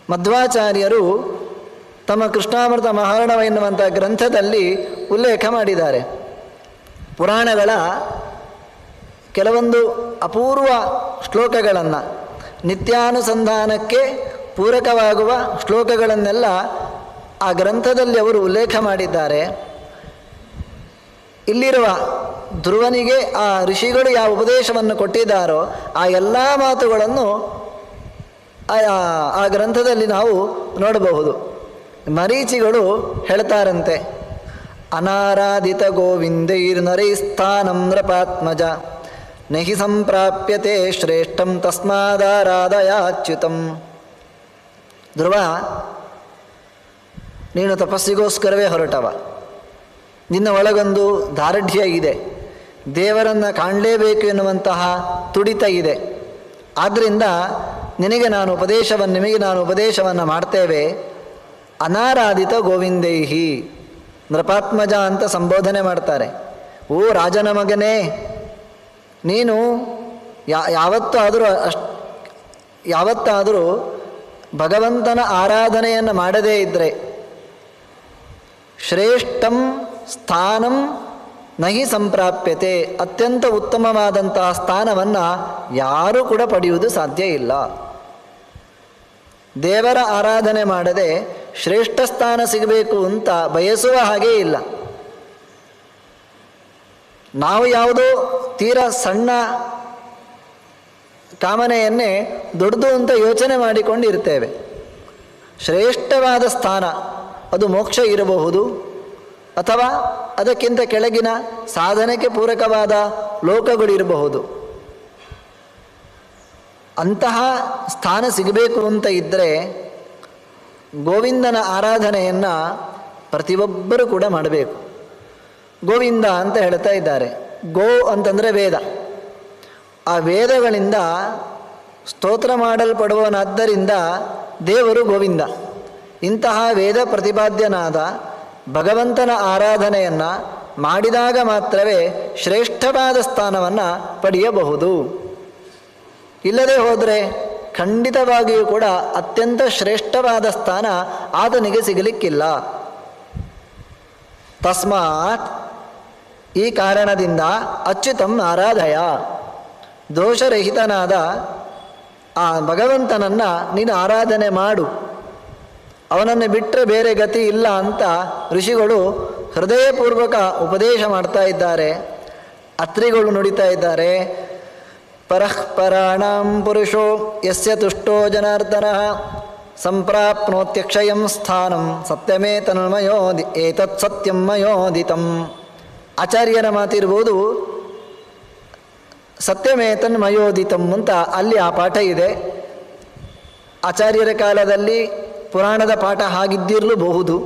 ಮಧ್ವಾಚಾರ್ಯರು ತಮ್ಮ ಕೃಷ್ಣಾಮೃತ ಮಹಾರ್ಣವ ಎನ್ನುವಂಥ ಗ್ರಂಥದಲ್ಲಿ ಉಲ್ಲೇಖ ಮಾಡಿದ್ದಾರೆ. ಪುರಾಣಗಳ ಕೆಲವೊಂದು ಅಪೂರ್ವ ಶ್ಲೋಕಗಳನ್ನು, ನಿತ್ಯಾನುಸಂಧಾನಕ್ಕೆ ಪೂರಕವಾಗುವ ಶ್ಲೋಕಗಳನ್ನೆಲ್ಲ ಆ ಗ್ರಂಥದಲ್ಲಿ ಅವರು ಉಲ್ಲೇಖ ಮಾಡಿದ್ದಾರೆ. ಇಲ್ಲಿರುವ ಧ್ರುವನಿಗೆ ಆ ಋಷಿಗಳು ಯಾವ ಉಪದೇಶವನ್ನು ಕೊಟ್ಟಿದ್ದಾರೋ ಆ ಎಲ್ಲ ಮಾತುಗಳನ್ನು ಆ ಗ್ರಂಥದಲ್ಲಿ ನಾವು ನೋಡಬಹುದು. ಮರೀಚಿಗಳು ಹೇಳ್ತಾರಂತೆ, ಅನಾರಾಧಿತ ಗೋವಿಂದೈರ್ನರೈಸ್ಥಾನಂ ನೃಪಾತ್ಮಜ ನಹಿ ಸಂಪ್ರಾಪ್ಯತೆ ಶ್ರೇಷ್ಠಂ ತಸ್ಮಾದಾರಾಧಯಾಚ್ಯುತಂ. ಧ್ರುವ, ನೀನು ತಪಸ್ಸಿಗೋಸ್ಕರವೇ ಹೊರಟವ. ನಿನ್ನ ಒಳಗೊಂದು ದಾರ್ಢ್ಯ ಇದೆ, ದೇವರನ್ನು ಕಾಣಲೇಬೇಕು ಎನ್ನುವಂತಹ ತುಡಿತ ಇದೆ. ಆದ್ದರಿಂದ ನಿಮಗೆ ನಾನು ಉಪದೇಶವನ್ನು ಮಾಡ್ತೇವೆ. ಅನಾರಾಧಿತ ಗೋವಿಂದೈಹಿ, ನೃಪಾತ್ಮಜ ಅಂತ ಸಂಬೋಧನೆ ಮಾಡ್ತಾರೆ. ಓ ರಾಜನ ಮಗನೇ, ನೀನು ಯಾವತ್ತಾದರೂ ಭಗವಂತನ ಆರಾಧನೆಯನ್ನು ಮಾಡದೇ ಇದ್ದರೆ ಶ್ರೇಷ್ಠಂ ಸ್ಥಾನಂ ನಹಿ ಸಂಪ್ರಾಪ್ಯತೆ, ಅತ್ಯಂತ ಉತ್ತಮವಾದಂತಹ ಸ್ಥಾನವನ್ನು ಯಾರೂ ಕೂಡ ಪಡೆಯುವುದು ಸಾಧ್ಯ ಇಲ್ಲ. ದೇವರ ಆರಾಧನೆ ಮಾಡದೆ ಶ್ರೇಷ್ಠ ಸ್ಥಾನ ಸಿಗಬೇಕು ಅಂತ ಬಯಸುವ ಹಾಗೇ ಇಲ್ಲ. ನಾವು ಯಾವುದೋ ತೀರಾ ಸಣ್ಣ ಕಾಮನೆಯನ್ನೇ ದೊಡ್ಡದು ಅಂತ ಯೋಚನೆ ಮಾಡಿಕೊಂಡಿರ್ತೇವೆ. ಶ್ರೇಷ್ಠವಾದ ಸ್ಥಾನ ಅದು ಮೋಕ್ಷ ಇರಬಹುದು, ಅಥವಾ ಅದಕ್ಕಿಂತ ಕೆಳಗಿನ ಸಾಧನೆಗೆ ಪೂರಕವಾದ ಲೋಕಗಳಿರಬಹುದು. ಅಂತಹ ಸ್ಥಾನ ಸಿಗಬೇಕು ಅಂತ ಇದ್ದರೆ ಗೋವಿಂದನ ಆರಾಧನೆಯನ್ನು ಪ್ರತಿಯೊಬ್ಬರೂ ಕೂಡ ಮಾಡಬೇಕು. ಗೋವಿಂದ ಅಂತ ಹೇಳ್ತಾ ಇದ್ದಾರೆ. ಗೋ ಅಂತಂದರೆ ವೇದ. ಆ ವೇದಗಳಿಂದ ಸ್ತೋತ್ರ ಮಾಡಲ್ಪಡುವನಾದ್ದರಿಂದ ದೇವರು ಗೋವಿಂದ. ಇಂತಹ ವೇದ ಪ್ರತಿಪಾದ್ಯನಾದ ಭಗವಂತನ ಆರಾಧನೆಯನ್ನು ಮಾಡಿದಾಗ ಮಾತ್ರವೇ ಶ್ರೇಷ್ಠವಾದ ಸ್ಥಾನವನ್ನು ಪಡೆಯಬಹುದು. ಇಲ್ಲದೆ ಹೋದರೆ ಖಂಡಿತವಾಗಿಯೂ ಕೂಡ ಅತ್ಯಂತ ಶ್ರೇಷ್ಠವಾದ ಸ್ಥಾನ ಆತನಿಗೆ ಸಿಗಲಿಕ್ಕಿಲ್ಲ. ತಸ್ಮಾತ್, ಈ ಕಾರಣದಿಂದ ಅಚ್ಯುತಂ ಆರಾಧಯ, ದೋಷರಹಿತನಾದ ಆ ಭಗವಂತನನ್ನು ನೀನು ಆರಾಧನೆ ಮಾಡು. ಅವನನ್ನು ಬಿಟ್ಟರೆ ಬೇರೆ ಗತಿ ಇಲ್ಲ ಅಂತ ಋಷಿಗಳು ಹೃದಯಪೂರ್ವಕ ಉಪದೇಶ ಮಾಡ್ತಾ ಇದ್ದಾರೆ. ಅತ್ರಿಗಳು ನುಡಿತಾ ಇದ್ದಾರೆ, ಪರಃಪರಾಣಾಂ ಪುರುಷೋ ಯಸ್ಯ ತುಷ್ಟೋ ಜನಾರ್ದನಃ ಸಂಪ್ರಾಪ್ನೋತ್ಯಕ್ಷಯಂ ಸ್ಥಾನಂ ಸತ್ಯಮೇ ತನ್ಮಯೋದಿ ಏತತ್ ಸತ್ಯಂ ಮಯೋದಿತಂ. ಆಚಾರ್ಯರ ಮಾತಿರ್ಬೋದು, ಸತ್ಯಮೇತನ್ಮಯೋದಿತಂ ಅಂತ ಅಲ್ಲಿ ಆ ಪಾಠ ಇದೆ. ಆಚಾರ್ಯರ ಕಾಲದಲ್ಲಿ ಪುರಾಣದ ಪಾಠ ಹಾಗಿದ್ದಿರಲೂಬಹುದು.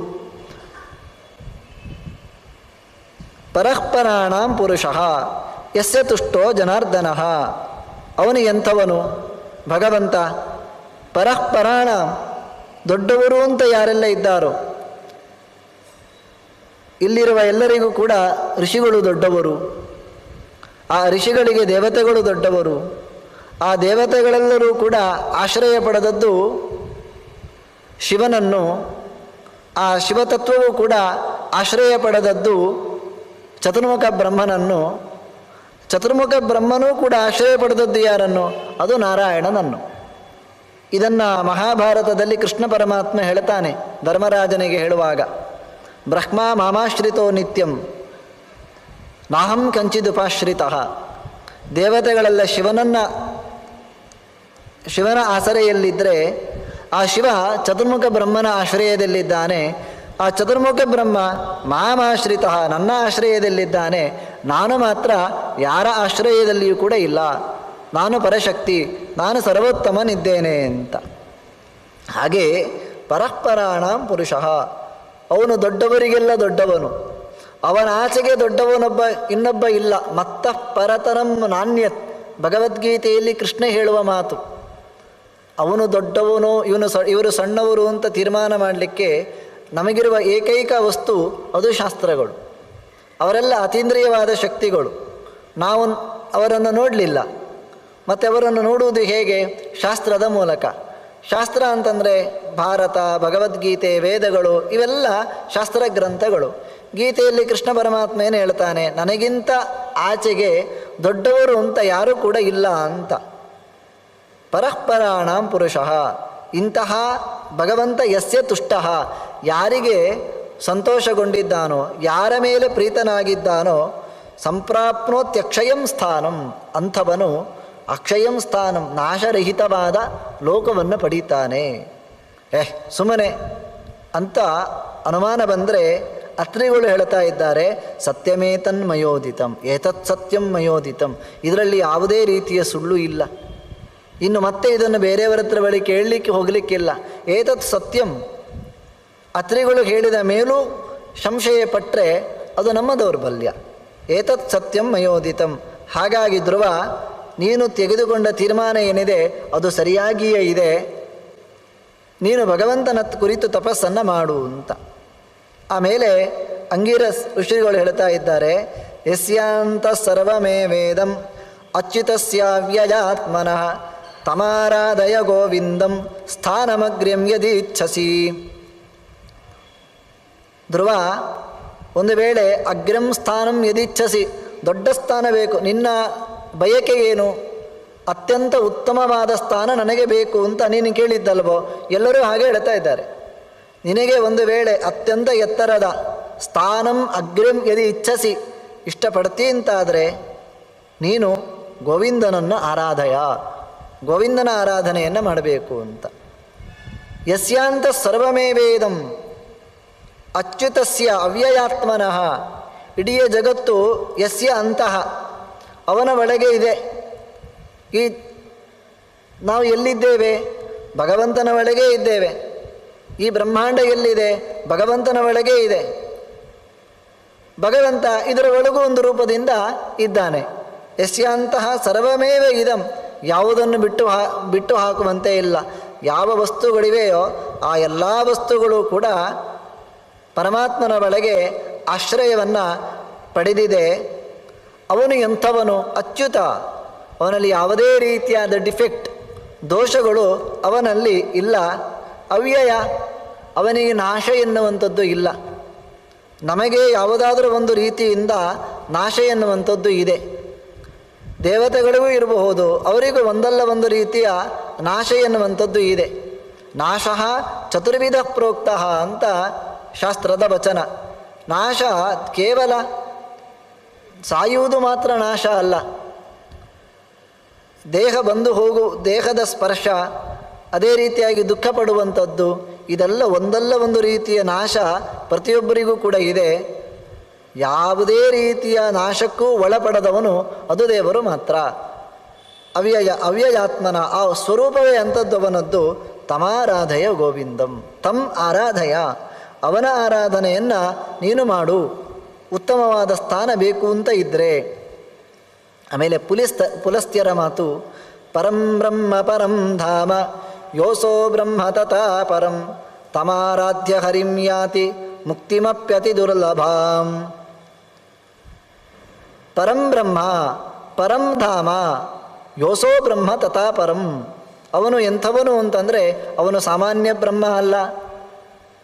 ಪರಃಪರಾಣಾಂ ಪುರುಷಃ ಯಸ್ಯ ತುಷ್ಟೋ ಜನಾರ್ದನಃ, ಅವನು ಎಂಥವನು? ಭಗವಂತ. ಪರಃಪರಾಣ, ದೊಡ್ಡವರು ಅಂತ ಯಾರೆಲ್ಲ ಇದ್ದಾರೋ, ಇಲ್ಲಿರುವ ಎಲ್ಲರಿಗೂ ಕೂಡ ಋಷಿಗಳು ದೊಡ್ಡವರು. ಆ ಋಷಿಗಳಿಗೆ ದೇವತೆಗಳು ದೊಡ್ಡವರು. ಆ ದೇವತೆಗಳೆಲ್ಲರೂ ಕೂಡ ಆಶ್ರಯ ಪಡೆದದ್ದು ಶಿವನನ್ನು. ಆ ಶಿವತತ್ವವು ಕೂಡ ಆಶ್ರಯ ಪಡೆದದ್ದು ಚತುರ್ಮುಖ ಬ್ರಹ್ಮನನ್ನು. ಚತುರ್ಮುಖ ಬ್ರಹ್ಮನೂ ಕೂಡ ಆಶ್ರಯ ಪಡೆದದ್ದು ಯಾರನ್ನು? ಅದು ನಾರಾಯಣನನ್ನು. ಇದನ್ನು ಮಹಾಭಾರತದಲ್ಲಿ ಕೃಷ್ಣ ಪರಮಾತ್ಮ ಹೇಳ್ತಾನೆ ಧರ್ಮರಾಜನಿಗೆ ಹೇಳುವಾಗ, ಬ್ರಹ್ಮ ಮಾಮಾಶ್ರಿತೋ ನಿತ್ಯಂ ನಾಹಂ ಕಂಚಿದುಪಾಶ್ರಿತಃ. ದೇವತೆಗಳೆಲ್ಲ ಶಿವನ ಆಶ್ರಯದಲ್ಲಿದ್ದರೆ ಆ ಶಿವ ಚತುರ್ಮುಖ ಬ್ರಹ್ಮನ ಆಶ್ರಯದಲ್ಲಿದ್ದಾನೆ. ಆ ಚತುರ್ಮುಖ ಬ್ರಹ್ಮ ಮಾಮಾಶ್ರಿತ, ನನ್ನ ಆಶ್ರಯದಲ್ಲಿದ್ದಾನೆ. ನಾನು ಮಾತ್ರ ಯಾರ ಆಶ್ರಯದಲ್ಲಿಯೂ ಕೂಡ ಇಲ್ಲ. ನಾನು ಪರಶಕ್ತಿ, ನಾನು ಸರ್ವೋತ್ತಮನಿದ್ದೇನೆ ಅಂತ. ಹಾಗೆ ಪರಃಪರಾಣಾಂ ಪುರುಷಃ, ಅವನು ದೊಡ್ಡವರಿಗೆಲ್ಲ ದೊಡ್ಡವನು. ಅವನ ಆಚೆಗೆ ಇನ್ನೊಬ್ಬ ಇಲ್ಲ. ಮತ್ತಃ ಪರತರಂ ನಾಣ್ಯತ್, ಭಗವದ್ಗೀತೆಯಲ್ಲಿ ಕೃಷ್ಣ ಹೇಳುವ ಮಾತು. ಅವನು ದೊಡ್ಡವನು, ಇವರು ಸಣ್ಣವರು ಅಂತ ತೀರ್ಮಾನ ಮಾಡಲಿಕ್ಕೆ ನಮಗಿರುವ ಏಕೈಕ ವಸ್ತು ಅದು ಶಾಸ್ತ್ರಗಳು. ಅವರೆಲ್ಲ ಅತೀಂದ್ರಿಯವಾದ ಶಕ್ತಿಗಳು. ನಾವು ಅವರನ್ನು ನೋಡಲಿಲ್ಲ. ಮತ್ತು ಅವರನ್ನು ನೋಡುವುದು ಹೇಗೆ? ಶಾಸ್ತ್ರದ ಮೂಲಕ. ಶಾಸ್ತ್ರ ಅಂತಂದರೆ ಭಾರತ, ಭಗವದ್ಗೀತೆ, ವೇದಗಳು ಇವೆಲ್ಲ ಶಾಸ್ತ್ರ ಗ್ರಂಥಗಳು. ಗೀತೆಯಲ್ಲಿ ಕೃಷ್ಣ ಪರಮಾತ್ಮ ಏನು ಹೇಳ್ತಾನೆ, ನನಗಿಂತ ಆಚೆಗೆ ದೊಡ್ಡವರು ಅಂತ ಯಾರೂ ಕೂಡ ಇಲ್ಲ ಅಂತ. ಪರಃಪರಾಣಾಂ ಪುರುಷಃ, ಇಂತಹ ಭಗವಂತ ಯಸ್ಯ ತುಷ್ಟಃ, ಯಾರಿಗೆ ಸಂತೋಷಗೊಂಡಿದ್ದಾನೋ, ಯಾರ ಮೇಲೆ ಪ್ರೀತನಾಗಿದ್ದಾನೋ, ಸಂಪ್ರಾಪ್ನೋತ್ಯಕ್ಷಯಂ ಸ್ಥಾನಂ, ಅಂಥವನು ಅಕ್ಷಯಂ ಸ್ಥಾನಂ, ನಾಶರಹಿತವಾದ ಲೋಕವನ್ನು ಪಡೀತಾನೆ. ಸುಮ್ಮನೆ ಅಂತ ಅನುಮಾನ ಬಂದರೆ ಅತ್ರಿಗಳು ಹೇಳ್ತಾ ಇದ್ದಾರೆ, ಸತ್ಯಮೇತನ್ಮಯೋದಿತಂ, ಏತತ್ ಸತ್ಯಂ ಮಯೋದಿತಂ, ಇದರಲ್ಲಿ ಯಾವುದೇ ರೀತಿಯ ಸುಳ್ಳು ಇಲ್ಲ. ಇನ್ನು ಮತ್ತೆ ಇದನ್ನು ಬೇರೆಯವರ ಹತ್ರ ಬಳಿ ಕೇಳಲಿಕ್ಕೆ ಹೋಗಲಿಕ್ಕಿಲ್ಲ. ಏತತ್ ಸತ್ಯಂ, ಅತ್ರಿಗಳು ಹೇಳಿದ ಮೇಲೂ ಸಂಶಯ ಪಟ್ಟರೆ ಅದು ನಮ್ಮ ದೌರ್ಬಲ್ಯ. ಏತತ್ ಸತ್ಯಂ ಮಯೋದಿತಂ, ಹಾಗಾಗಿ ಧ್ರುವ ನೀನು ತೆಗೆದುಕೊಂಡ ತೀರ್ಮಾನ ಏನಿದೆ ಅದು ಸರಿಯಾಗಿಯೇ ಇದೆ, ನೀನು ಭಗವಂತನ ಕುರಿತು ತಪಸ್ಸನ್ನು ಮಾಡು ಅಂತ. ಆಮೇಲೆ ಅಂಗಿರಸ್ ಋಷಿಗಳು ಹೇಳ್ತಾ ಇದ್ದಾರೆ, ಯಸ್ಯಾಂತ ಸರ್ವಮೇ ವೇದಂ ಅಚ್ಯುತಸ್ಯಾವ್ಯಯಾತ್ಮನಃ ತಮಾರಾಧಯ ಗೋವಿಂದಂ ಸ್ಥಾನಮಗ್ರ್ಯಂ ಯದೀಚ್ಛಸಿ. ಧ್ರುವ, ಒಂದು ವೇಳೆ ಅಗ್ರಂ ಸ್ಥಾನಂ ಯದೀಚ್ಛಸಿ, ದೊಡ್ಡ ಸ್ಥಾನ ಬೇಕು, ನಿನ್ನ ಬಯಕೆ ಏನು? ಅತ್ಯಂತ ಉತ್ತಮವಾದ ಸ್ಥಾನ ನನಗೆ ಬೇಕು ಅಂತ ನೀನು ಕೇಳಿದ್ದಲ್ವೋ? ಎಲ್ಲರೂ ಹಾಗೆ ಹೇಳ್ತಾ ಇದ್ದಾರೆ. ನಿನಗೆ ಒಂದು ವೇಳೆ ಅತ್ಯಂತ ಎತ್ತರದ ಸ್ಥಾನಂ ಅಗ್ರಂ ಯದಿ ಇಚ್ಛಸಿ, ಇಷ್ಟಪಡ್ತಿ ಅಂತಾದರೆ ನೀನು ಗೋವಿಂದನನ್ನು ಆರಾಧಯ, ಗೋವಿಂದನ ಆರಾಧನೆಯನ್ನು ಮಾಡಬೇಕು ಅಂತ. ಯಸ್ಯಾಂತ ಸರ್ವಮೇ ವೇದಂ ಅಚ್ಯುತಸ್ಯ ಅವ್ಯಯಾತ್ಮನಃ, ಇಡೀ ಜಗತ್ತು ಯಸ್ಯ ಅಂತಹ, ಅವನ ಒಳಗೆ ಇದೆ. ಈ ನಾವು ಎಲ್ಲಿದ್ದೇವೆ? ಭಗವಂತನ ಒಳಗೆ ಇದ್ದೇವೆ. ಈ ಬ್ರಹ್ಮಾಂಡ ಎಲ್ಲಿದೆ? ಭಗವಂತನ ಒಳಗೆ ಇದೆ. ಭಗವಂತ ಇದರ ಒಳಗೂ ಒಂದು ರೂಪದಿಂದ ಇದ್ದಾನೆ. ಯಸ್ಯಾಂತಹ ಸರ್ವಮೇವ ಇದಂ, ಯಾವುದನ್ನು ಬಿಟ್ಟು ಹಾಕುವಂತೆ ಇಲ್ಲ. ಯಾವ ವಸ್ತುಗಳಿವೆಯೋ ಆ ಎಲ್ಲ ವಸ್ತುಗಳು ಕೂಡ ಪರಮಾತ್ಮನ ಒಳಗೆ ಆಶ್ರಯವನ್ನು ಪಡೆದಿದೆ. ಅವನು ಎಂಥವನು? ಅಚ್ಯುತ, ಅವನಲ್ಲಿ ಯಾವುದೇ ರೀತಿಯಾದ ಡಿಫೆಕ್ಟ್, ದೋಷಗಳು ಅವನಲ್ಲಿ ಇಲ್ಲ. ಅವ್ಯಯ, ಅವನಿಗೆ ನಾಶ ಎನ್ನುವಂಥದ್ದು ಇಲ್ಲ. ನಮಗೆ ಯಾವುದಾದ್ರೂ ಒಂದು ರೀತಿಯಿಂದ ನಾಶ ಎನ್ನುವಂಥದ್ದು ಇದೆ. ದೇವತೆಗಳಿಗೂ ಇರಬಹುದು, ಅವರಿಗೂ ಒಂದಲ್ಲ ಒಂದು ರೀತಿಯ ನಾಶ ಎನ್ನುವಂಥದ್ದು ಇದೆ. ನಾಶಃ ಚತುರ್ವಿಧ ಪ್ರೋಕ್ತಃ ಅಂತ ಶಾಸ್ತ್ರದ ವಚನ. ನಾಶ ಕೇವಲ ಸಾಯುವುದು ಮಾತ್ರ ನಾಶ ಅಲ್ಲ, ದೇಹ ಬಂದು ದೇಹದ ಸ್ಪರ್ಶ, ಅದೇ ರೀತಿಯಾಗಿ ದುಃಖ ಪಡುವಂಥದ್ದು, ಇದೆಲ್ಲ ಒಂದಲ್ಲ ಒಂದು ರೀತಿಯ ನಾಶ ಪ್ರತಿಯೊಬ್ಬರಿಗೂ ಕೂಡ ಇದೆ. ಯಾವುದೇ ರೀತಿಯ ನಾಶಕ್ಕೂ ಒಳಪಡದವನು ಅದು ದೇವರು ಮಾತ್ರ. ಅವ್ಯಯಾತ್ಮನ ಆ ಸ್ವರೂಪವೇ ಅಂಥದ್ದವನದ್ದು. ತಮಾರಾಧಯ ಗೋವಿಂದಂ, ತಮ್ ಆರಾಧಯ, ಅವನ ಆರಾಧನೆಯನ್ನು ನೀನು ಮಾಡು, ಉತ್ತಮವಾದ ಸ್ಥಾನ ಬೇಕು ಅಂತ ಇದ್ದರೆ. ಆಮೇಲೆ ಪುಲಸ್ತ್ಯರ ಮಾತು, ಪರಂ ಬ್ರಹ್ಮ ಪರಂ ಧಾಮ ಯೋಸೋ ಬ್ರಹ್ಮ ತಥಾ ಪರಂ ತಮಾರಾಧ್ಯ ಹರಿಂ ಯಾತಿ ಮುಕ್ತಿಮಪ್ಯತಿ ದುರ್ಲಭಾಂ. ಪರಂ ಬ್ರಹ್ಮ ಪರಂ ಧಾಮ ಯೋಸೋ ಬ್ರಹ್ಮ ತಥಾ ಪರಂ, ಅವನು ಎಂಥವನು ಅಂತಂದರೆ ಅವನು ಸಾಮಾನ್ಯ ಬ್ರಹ್ಮ ಅಲ್ಲ.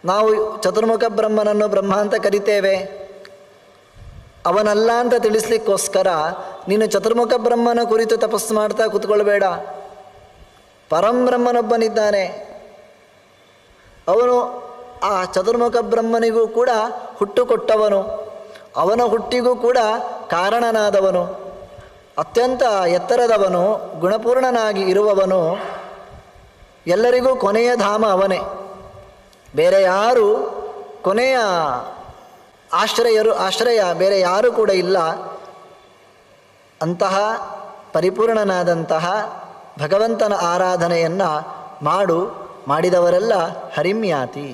ನಾವು ಚತುರ್ಮುಖ ಬ್ರಹ್ಮನನ್ನು ಬ್ರಹ್ಮ ಅಂತ ಕರಿತೇವೆ, ಅವನಲ್ಲ ಅಂತ ತಿಳಿಸ್ಲಿಕ್ಕೋಸ್ಕರ ನೀನು ಚತುರ್ಮುಖ ಬ್ರಹ್ಮನ ಕುರಿತು ತಪಸ್ಸು ಮಾಡ್ತಾ ಕೂತ್ಕೊಳ್ಬೇಡ. ಪರಂ ಬ್ರಹ್ಮನೊಬ್ಬನಿದ್ದಾನೆ, ಅವನು ಆ ಚತುರ್ಮುಖ ಬ್ರಹ್ಮನಿಗೂ ಕೂಡ ಹುಟ್ಟು ಕೊಟ್ಟವನು, ಅವನ ಹುಟ್ಟಿಗೂ ಕೂಡ ಕಾರಣನಾದವನು, ಅತ್ಯಂತ ಎತ್ತರದವನು, ಗುಣಪೂರ್ಣನಾಗಿ ಇರುವವನು, ಎಲ್ಲರಿಗೂ ಕೊನೆಯ ಧಾಮ ಅವನೇ. ಬೇರೆ ಯಾರು ಕೊನೆಯ ಆಶ್ರಯ ಬೇರೆ ಯಾರೂ ಕೂಡ ಇಲ್ಲ. ಅಂತಹ ಪರಿಪೂರ್ಣನಾದಂತಹ ಭಗವಂತನ ಆರಾಧನೆಯನ್ನು ಮಾಡಿದವರೆಲ್ಲ ಹರಿಮ್ಯಾತಿ,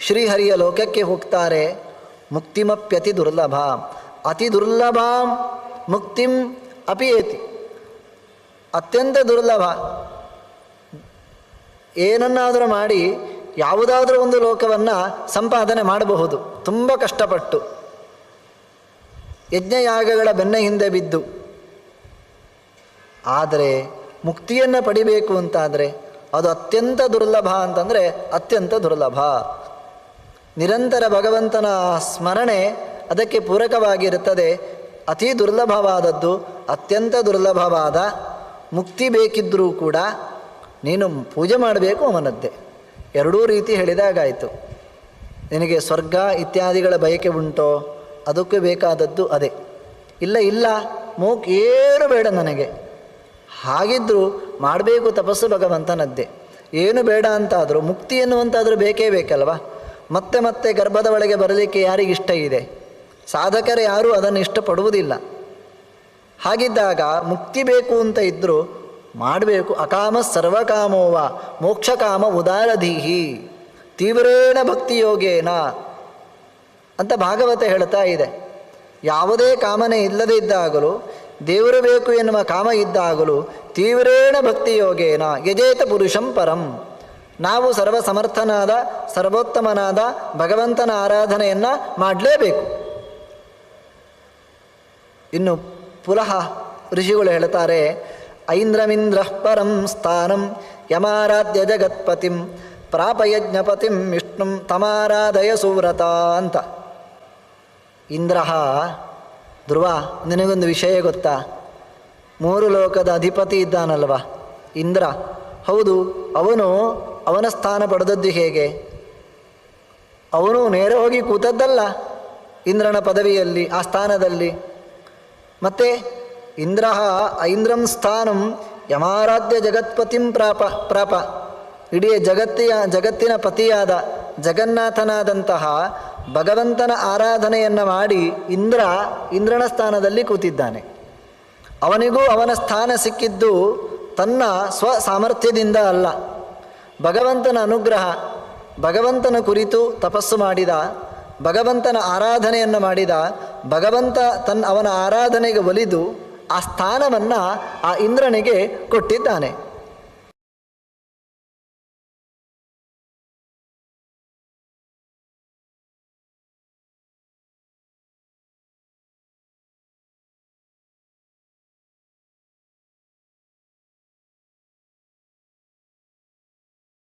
ಶ್ರೀಹರಿಯ ಲೋಕಕ್ಕೆ ಹೋಗ್ತಾರೆ. ಮುಕ್ತಿಮಪ್ಯತಿ ದುರ್ಲಭ, ಅತಿ ದುರ್ಲಭಾಂ ಮುಕ್ತಿಂ ಅಪಿಯೇತಿ, ಅತ್ಯಂತ ದುರ್ಲಭ. ಏನನ್ನಾದರೂ ಮಾಡಿ ಯಾವುದಾದ್ರೂ ಒಂದು ಲೋಕವನ್ನು ಸಂಪಾದನೆ ಮಾಡಬಹುದು, ತುಂಬ ಕಷ್ಟಪಟ್ಟು ಯಜ್ಞಯಾಗಗಳ ಬೆನ್ನ ಹಿಂದೆ ಬಿದ್ದು. ಆದರೆ ಮುಕ್ತಿಯನ್ನು ಪಡಿಬೇಕು ಅಂತಾದರೆ ಅದು ಅತ್ಯಂತ ದುರ್ಲಭ ಅಂತಂದರೆ ಅತ್ಯಂತ ದುರ್ಲಭ. ನಿರಂತರ ಭಗವಂತನ ಸ್ಮರಣೆ ಅದಕ್ಕೆ ಪೂರಕವಾಗಿರುತ್ತದೆ. ಅತಿ ದುರ್ಲಭವಾದದ್ದು, ಅತ್ಯಂತ ದುರ್ಲಭವಾದ ಮುಕ್ತಿ ಬೇಕಿದ್ದರೂ ಕೂಡ ನೀನು ಪೂಜೆ ಮಾಡಬೇಕು ಅವನದ್ದೇ. ಎರಡೂ ರೀತಿ ಹೇಳಿದಾಗಾಯಿತು. ನಿನಗೆ ಸ್ವರ್ಗ ಇತ್ಯಾದಿಗಳ ಬಯಕೆ ಉಂಟೋ, ಅದಕ್ಕೆ ಬೇಕಾದದ್ದು ಅದೇ. ಇಲ್ಲ ಏನು ಬೇಡ ನನಗೆ, ಹಾಗಿದ್ದರೂ ಮಾಡಬೇಕು ತಪಸ್ಸು ಭಗವಂತನದ್ದೇ. ಏನು ಬೇಡ ಅಂತಾದರೂ ಮುಕ್ತಿ ಎನ್ನುವಂತಾದರೂ ಬೇಕೇ ಬೇಕಲ್ವ. ಮತ್ತೆ ಮತ್ತೆ ಗರ್ಭದ ಒಳಗೆ ಬರಲಿಕ್ಕೆ ಯಾರಿಗಿಷ್ಟ ಇದೆ? ಸಾಧಕರು ಯಾರೂ ಅದನ್ನು ಇಷ್ಟಪಡುವುದಿಲ್ಲ. ಹಾಗಿದ್ದಾಗ ಮುಕ್ತಿ ಬೇಕು ಅಂತ ಇದ್ದರೂ ಮಾಡಬೇಕು. ಅಕಾಮ ಸರ್ವಕಾಮೋವ ಮೋಕ್ಷಕಾಮ ಉದಾರಧೀಹಿ ತೀವ್ರೇಣ ಭಕ್ತಿಯೋಗೇನ ಅಂತ ಭಾಗವತ ಹೇಳ್ತಾ ಇದೆ. ಯಾವುದೇ ಕಾಮನೆ ಇಲ್ಲದೇ ಇದ್ದಾಗಲೂ, ದೇವರು ಬೇಕು ಎನ್ನುವ ಕಾಮ ಇದ್ದಾಗಲೂ ತೀವ್ರೇಣ ಭಕ್ತಿಯೋಗೇನ ಯಜೇತ ಪುರುಷಂ ಪರಂ. ನಾವು ಸರ್ವಸಮರ್ಥನಾದ ಸರ್ವೋತ್ತಮನಾದ ಭಗವಂತನ ಆರಾಧನೆಯನ್ನು ಮಾಡಲೇಬೇಕು. ಇನ್ನು ಪುನಃ ಋಷಿಗಳು ಹೇಳ್ತಾರೆ, ಐಂದ್ರಮಿಂದ್ರ ಪರಂ ಸ್ಥಾನಂ ಯಮಾರಾಧ್ಯ ಜಗತ್ಪತಿಂ ಪ್ರಾಪಯಜ್ಞಪತಿಂ ವಿಷ್ಣುಂ ತಮಾರಾಧಯ ಸುವ್ರತ ಅಂತ. ಇಂದ್ರ, ಧ್ರುವ, ನಿನಗೊಂದು ವಿಷಯ ಗೊತ್ತಾ? 3 ಲೋಕದ ಅಧಿಪತಿ ಇದ್ದಾನಲ್ವ ಇಂದ್ರ, ಹೌದು. ಅವನ ಸ್ಥಾನ ಪಡೆದದ್ದು ಹೇಗೆ? ಅವನು ನೇರ ಹೋಗಿ ಕೂತದ್ದಲ್ಲ ಇಂದ್ರನ ಪದವಿಯಲ್ಲಿ, ಆ ಸ್ಥಾನದಲ್ಲಿ. ಮತ್ತೆ ಐಂದ್ರಂ ಸ್ಥಾನಂ ಯಮಾರಾಧ್ಯ ಜಗತ್ಪತಿಂ ಪ್ರಾಪ ಇಡೀ ಜಗತ್ತಿನ ಪತಿಯಾದ ಜಗನ್ನಾಥನಾದಂತಹ ಭಗವಂತನ ಆರಾಧನೆಯನ್ನು ಮಾಡಿ ಇಂದ್ರನ ಸ್ಥಾನದಲ್ಲಿ ಕೂತಿದ್ದಾನೆ. ಅವನಿಗೂ ಅವನ ಸ್ಥಾನ ಸಿಕ್ಕಿದ್ದು ತನ್ನ ಸಾಮರ್ಥ್ಯದಿಂದ ಅಲ್ಲ, ಭಗವಂತನ ಅನುಗ್ರಹ. ಭಗವಂತನ ಕುರಿತು ತಪಸ್ಸು ಮಾಡಿದ, ಭಗವಂತನ ಆರಾಧನೆಯನ್ನು ಮಾಡಿದ, ಭಗವಂತ ಅವನ ಆರಾಧನೆಗೆ ಒಲಿದು ಆ ಸ್ಥಾನವನ್ನು ಆ ಇಂದ್ರನಿಗೆ ಕೊಟ್ಟಿದ್ದಾನೆ.